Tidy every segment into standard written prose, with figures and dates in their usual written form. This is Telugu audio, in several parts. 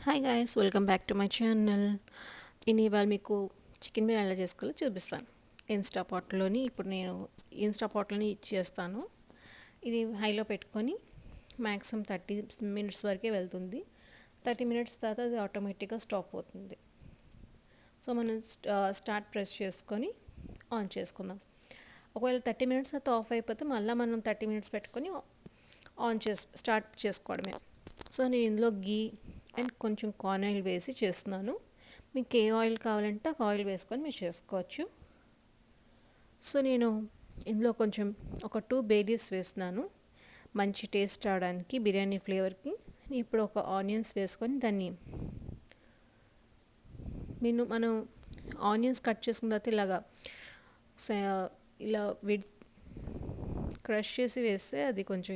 Hi guys, welcome back to my channel. నేను ఇవాళ మీకు చికెన్ బిర్యానీ ఎలా చేసుకోవాలో చూపిస్తాను. ఇన్స్టా పాట్లోని ఇచ్చేస్తాను. ఇది హైలో పెట్టుకొని మ్యాక్సిమం 30 మినిట్స్ వరకే వెళ్తుంది. 30 మినిట్స్ తర్వాత అది ఆటోమేటిక్గా స్టాప్ అవుతుంది. సో మనం స్టార్ట్ ప్రెస్ చేసుకొని ఆన్ చేసుకుందాం. ఒకవేళ 30 మినిట్స్ తర్వాత ఆఫ్ అయిపోతే మళ్ళీ మనం 30 మినిట్స్ పెట్టుకొని స్టార్ట్ చేసుకోవడమే. సో నేను ఇందులో గీ అండ్ కొంచెం కార్న్ ఆయిల్ వేసి చేస్తున్నాను. మీకు ఏ ఆయిల్ కావాలంటే ఆ ఆయిల్ వేసుకొని మీరు చేసుకోవచ్చు. సో నేను ఇందులో కొంచెం ఒక 2 బే లీవ్స్ వేస్తున్నాను మంచి టేస్ట్ రావడానికి, బిర్యానీ ఫ్లేవర్కి. ఇప్పుడు ఒక ఆనియన్స్ వేసుకొని దాన్ని మనం ఆనియన్స్ కట్ చేసుకున్న తర్వాత ఇలా క్రష్ చేసి వేస్తే అది కొంచెం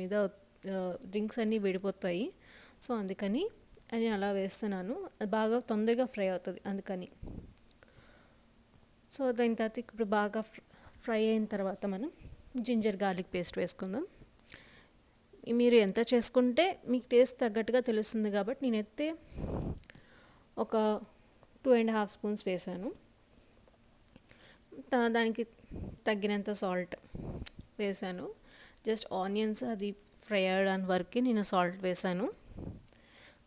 డ్రింక్స్ అన్నీ విడిపోతాయి. సో అందుకని అని అలా వేస్తున్నాను. అది బాగా తొందరగా ఫ్రై అవుతుంది అందుకని. సో దాని తర్వాత ఇప్పుడు బాగా ఫ్రై అయిన తర్వాత మనం జింజర్ గార్లిక్ పేస్ట్ వేసుకుందాం. మీరు ఎంత చేసుకుంటే మీకు టేస్ట్ తగ్గట్టుగా తెలుస్తుంది కాబట్టి నేనైతే ఒక 2.5 స్పూన్స్ వేసాను. దానికి తగ్గినంత సాల్ట్ వేసాను. జస్ట్ ఆనియన్స్ అది ఫ్రై అవ్వడానికి వరకు నేను సాల్ట్ వేసాను.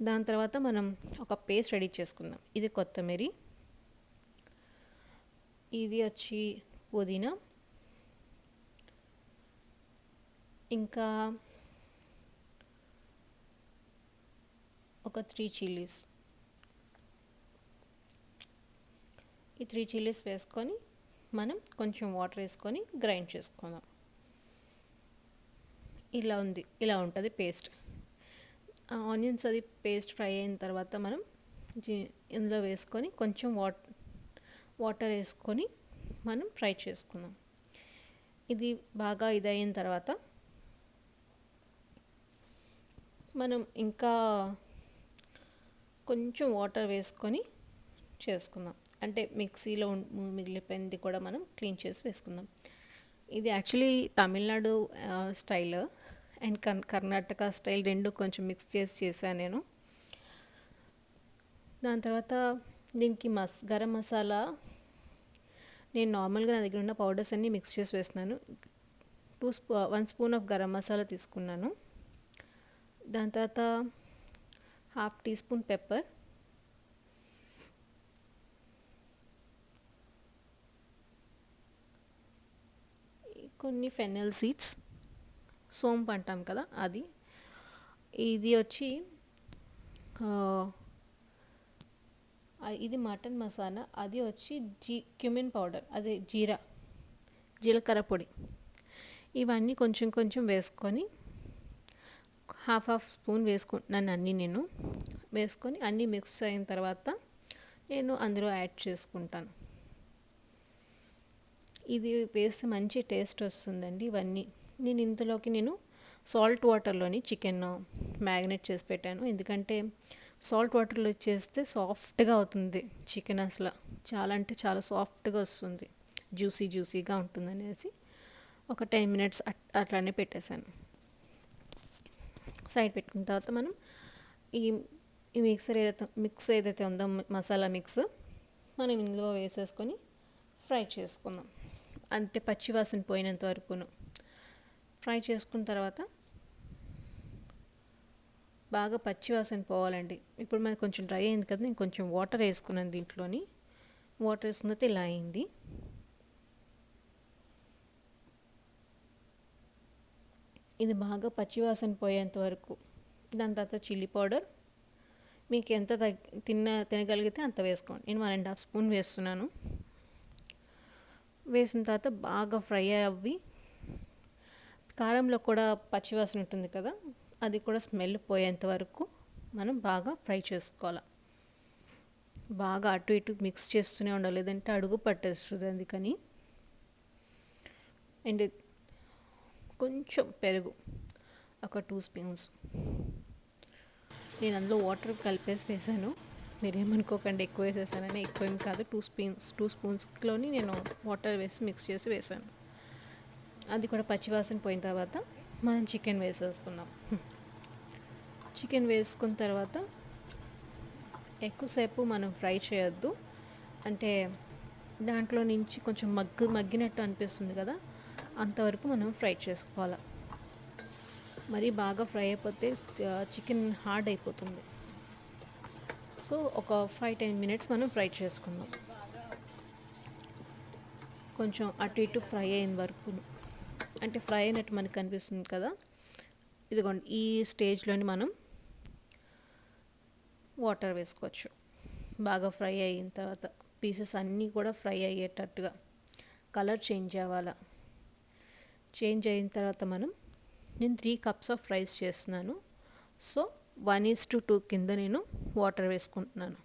దాని తర్వాత మనం ఒక పేస్ట్ రెడీ చేసుకుందాం. ఇది కొత్తిమీర, ఇది వచ్చి పుదీనా, ఇంకా ఒక 3 చిల్లీస్. ఈ 3 చిల్లీస్ వేసుకొని మనం కొంచెం వాటర్ వేసుకొని గ్రైండ్ చేసుకుందాం. ఇలా ఉంటుంది పేస్ట్. ఆనియన్స్ అది పేస్ట్ ఫ్రై అయిన తర్వాత మనం ఇందులో వేసుకొని కొంచెం వాటర్ వేసుకొని మనం ఫ్రై చేసుకుందాం. ఇది బాగా ఇదయిన తర్వాత మనం ఇంకా కొంచెం వాటర్ వేసుకొని చేసుకుందాం. అంటే మిక్సీలో మిగిలిపోయింది కూడా మనం క్లీన్ చేసి వేసుకుందాం. ఇది actually Tamil Nadu style and Karnataka style రెండు కొంచెం మిక్స్ చేసి చేశాను నేను. దాని తర్వాత దీనికి గరం మసాలా నేను నార్మల్గా నా దగ్గర ఉన్న పౌడర్స్ అన్నీ మిక్స్ చేసి వేస్తున్నాను. 1 స్పూన్ ఆఫ్ గరం మసాలా తీసుకున్నాను. దాని తర్వాత 1/2 టీ స్పూన్ పెప్పర్, కొన్ని ఫెనల్ సీడ్స్, సోంపు అంటాం కదా అది. ఇది వచ్చి ఇది మటన్ మసాలా, అది వచ్చి క్యూమిన్ పౌడర్, అదే జీలకర్ర పొడి. ఇవన్నీ కొంచెం కొంచెం వేసుకొని 1/2 స్పూన్ వేసుకుంటున్నాను నేను వేసుకొని అన్నీ మిక్స్ అయిన తర్వాత నేను అందులో యాడ్ చేసుకుంటాను. ఇది వేస్తే మంచి టేస్ట్ వస్తుందండి. ఇవన్నీ నేను సాల్ట్ వాటర్లోని చికెన్ మ్యారినేట్ చేసి పెట్టాను. ఎందుకంటే సాల్ట్ వాటర్లో చేస్తే సాఫ్ట్గా అవుతుంది చికెన్. అసలు చాలా అంటే చాలా సాఫ్ట్గా వస్తుంది, జ్యూసీగా ఉంటుంది అనేసి ఒక 10 మినిట్స్ అట్లానే పెట్టేశాను. సైడ్ పెట్టుకున్న తర్వాత మనం ఈ మిక్స్ ఏదైతే ఉందో మసాలా మిక్స్ మనం ఇందులో వేసేసుకొని ఫ్రై చేసుకుందాం. అంతే, పచ్చివాసన పోయినంత వరకును ఫ్రై చేసుకున్న తర్వాత బాగా పచ్చివాసన పోవాలండి. ఇప్పుడు మనకి కొంచెం డ్రై అయింది కదా, నేను కొంచెం వాటర్ వేసుకున్నాను దీంట్లోని. వాటర్ వేసుకున్న తర్వాత ఇలా అయింది. ఇది బాగా పచ్చివాసన పోయేంత వరకు. దాని తర్వాత చిల్లీ పౌడర్ మీకు ఎంత తినగలిగితే అంత వేసుకోండి. నేను 1.5 స్పూన్ వేస్తున్నాను. వేసిన తర్వాత బాగా ఫ్రై అవ్వి, కారంలో కూడా పచ్చివాసన ఉంటుంది కదా, అది కూడా స్మెల్ పోయేంత వరకు మనం బాగా ఫ్రై చేసుకోవాలి. బాగా అటు ఇటు మిక్స్ చేస్తూనే ఉండాలి, లేదంటే అడుగు పట్టేస్తుంది. అందుకని అండ్ కొంచెం పెరుగు, ఒక 2 స్పూన్స్. నేను అందులో వాటర్ కలిపేసి వేసాను, మీరేమనుకోకండి ఎక్కువ వేసేసానని. ఎక్కువేం కాదు, 2 స్పూన్స్లోని నేను వాటర్ వేసి మిక్స్ చేసి వేసాను. అది కూడా పచ్చివాసన పోయిన తర్వాత మనం చికెన్ వేసేసుకుందాం. చికెన్ వేసుకున్న తర్వాత ఎక్కువసేపు మనం ఫ్రై చేయొద్దు, అంటే దాంట్లో నుంచి కొంచెం మగ్గినట్టు అనిపిస్తుంది కదా, అంతవరకు మనం ఫ్రై చేసుకోవాలి. మరీ బాగా ఫ్రై అయిపోతే చికెన్ హార్డ్ అయిపోతుంది. సో ఒక 5-10 మినిట్స్ మనం ఫ్రై చేసుకుందాం, కొంచెం అటు ఇటు ఫ్రై అయిన వరకు. అంటే ఫ్రై అయినట్టు మనకు కనిపిస్తుంది కదా, ఇదిగోండి ఈ స్టేజ్లోని మనం వాటర్ వేసుకోవచ్చు. బాగా ఫ్రై అయిన తర్వాత పీసెస్ అన్నీ కూడా ఫ్రై అయ్యేటట్టుగా కలర్ చేంజ్ అవ్వాలా. చేంజ్ అయిన తర్వాత నేను 3 కప్స్ ఆఫ్ రైస్ చేస్తున్నాను. సో 1:2 కింద నేను వాటర్ వేసుకుంటున్నాను.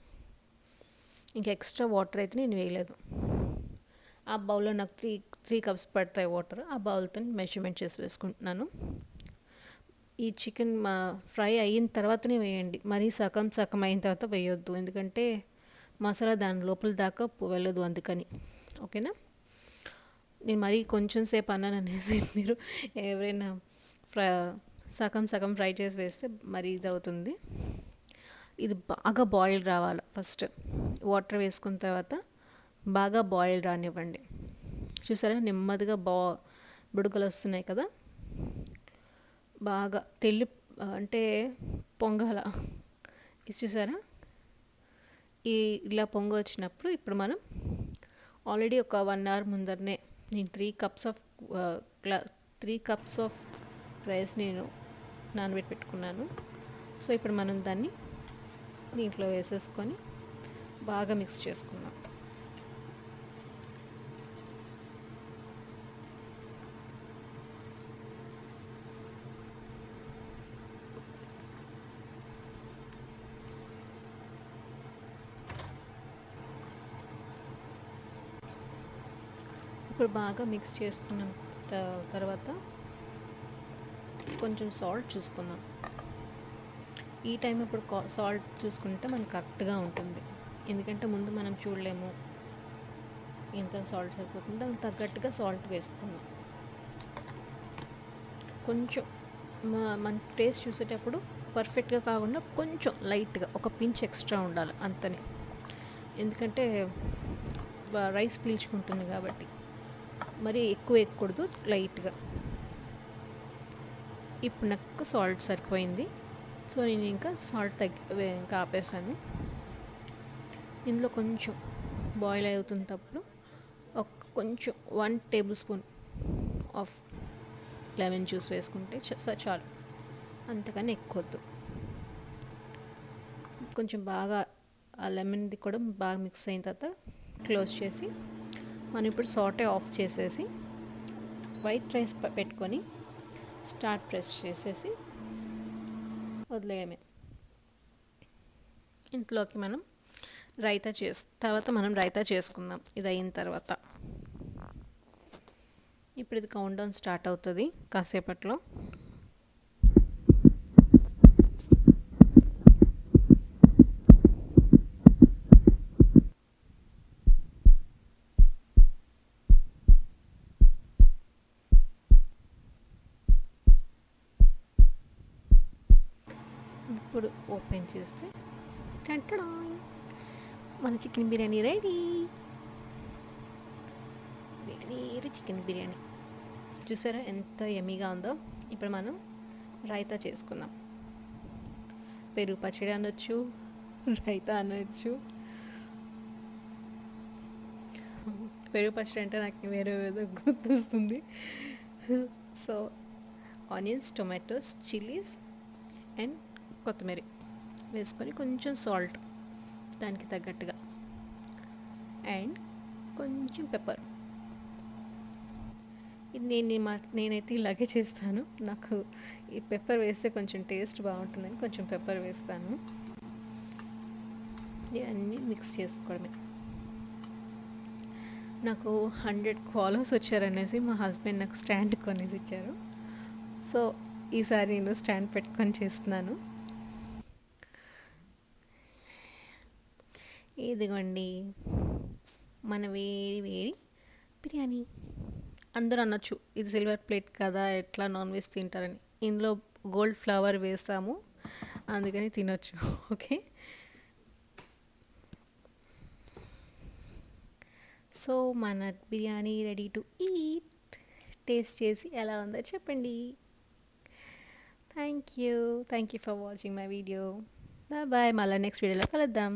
ఇంకా ఎక్స్ట్రా వాటర్ అయితే నేను వేయలేదు. ఆ బౌల్లో నాకు త్రీ కప్స్ పడతాయి వాటర్. ఆ బౌల్తో మెజర్మెంట్ చేసి వేసుకుంటున్నాను. ఈ చికెన్ ఫ్రై అయిన తర్వాతనే వేయండి, మరీ సగం అయిన తర్వాత వేయొద్దు, ఎందుకంటే మసాలా దాని లోపల దాకా వెళ్ళదు, అందుకని. ఓకేనా? నేను మరీ కొంచెం సేపు అన్నాను అనేసి మీరు ఎవరైనా సగం ఫ్రై చేసి వేస్తే మరీ ఇది అవుతుంది. ఇది బాగా బాయిల్ రావాలి. ఫస్ట్ వాటర్ వేసుకున్న తర్వాత బాగా బాయిల్ రానివ్వండి. చూసారా, నెమ్మదిగా బుడగలు వస్తున్నాయి కదా, బాగా అంటే పొంగాల. ఇది చూసారా, ఇలా పొంగ వచ్చినప్పుడు ఇప్పుడు మనం ఆల్రెడీ ఒక 1 అవర్ ముందరనే నేను 3 కప్స్ ఆఫ్ రైస్ నేను నానబెట్టి పెట్టుకున్నాను. సో ఇప్పుడు మనం దాన్ని దీంట్లో వేసేసుకొని బాగా మిక్స్ చేసుకున్నాం. ఇప్పుడు బాగా మిక్స్ చేసుకున్న తర్వాత కొంచెం సాల్ట్ చూసుకుందాం. ఈ టైం ఇప్పుడు సాల్ట్ చూసుకుంటే మనకు కరెక్ట్గా ఉంటుంది, ఎందుకంటే ముందు మనం చూడలేము ఎంత సాల్ట్ సరిపోతుంది, దానికి తగ్గట్టుగా సాల్ట్ వేసుకున్నాం. కొంచెం మన టేస్ట్ చూసేటప్పుడు పర్ఫెక్ట్గా కాకుండా కొంచెం లైట్గా ఒక పించ్ ఎక్స్ట్రా ఉండాలి, అంతనే. ఎందుకంటే రైస్ పీల్చుకుంటుంది కాబట్టి మరి ఎక్కువ ఎక్కకూడదు, లైట్గా. ఇప్పుడు నాకు సాల్ట్ సరిపోయింది. సో నేను ఇంకా సాల్ట్ ఇంకా ఆపేసాను. ఇందులో కొంచెం బాయిల్ అవుతున్నప్పుడు కొంచెం 1 table spoon of lemon juice వేసుకుంటే చాలు, అంతకని ఎక్కువద్దు. కొంచెం బాగా ఆ లెమన్ది కూడా బాగా మిక్స్ అయిన తర్వాత క్లోజ్ చేసి మనం ఇప్పుడు సాటే ఆఫ్ చేసేసి వైట్ రైస్ పెట్టుకొని స్టార్ట్ ప్రెస్ చేసేసి వదిలేయడమే. ఇంట్లోకి మనం రైతా చేసుకుందాం. ఇది అయిన తర్వాత ఇప్పుడు ఇది కౌంట్ డౌన్ స్టార్ట్ అవుతుంది కాసేపట్లో. ఇప్పుడు ఓపెన్ చేస్తే మన చికెన్ బిర్యానీ రెడీ. వేడి చికెన్ బిర్యానీ చూసారా ఎంత యమ్మీగా ఉందో. ఇప్పుడు మనం రైతా చేసుకుందాం. పెరుగు పచ్చడి అనొచ్చు, రైతా అనొచ్చు. పెరుగు పచ్చడి అంటే నాకు వేరే గుర్తొస్తుంది. So onions, tomatoes, chillies and కొత్తిమీర వేసుకొని కొంచెం సాల్ట్ దానికి తగ్గట్టుగా అండ్ కొంచెం పెప్పర్. ఇది నేనైతే ఇలాగే చేస్తాను. నాకు ఈ పెప్పర్ వేస్తే కొంచెం టేస్ట్ బాగుంటుందని కొంచెం పెప్పర్ వేస్తాను. ఇవన్నీ మిక్స్ చేసుకోవడమే. నాకు 100 ఫాలోవర్స్ వచ్చారనేసి మా హస్బెండ్ నాకు స్టాండ్ కొనేసి ఇచ్చారు. సో ఈసారి నేను స్టాండ్ పెట్టుకొని చేస్తున్నాను. ఇదిగోండి మన వేడి బిర్యానీ. అందరూ అనొచ్చు ఇది సిల్వర్ ప్లేట్ కదా, ఎట్లా నాన్ వెజ్ తింటారని. ఇందులో గోల్డ్ ఫ్లవర్ వేస్తాము, అందుకని తినొచ్చు. ఓకే, సో మన biryani ready to eat. Taste చేసి ఎలా ఉందో చెప్పండి. Thank you for watching my video. Bye bye, మళ్ళీ నెక్స్ట్ వీడియోలో కలుద్దాం.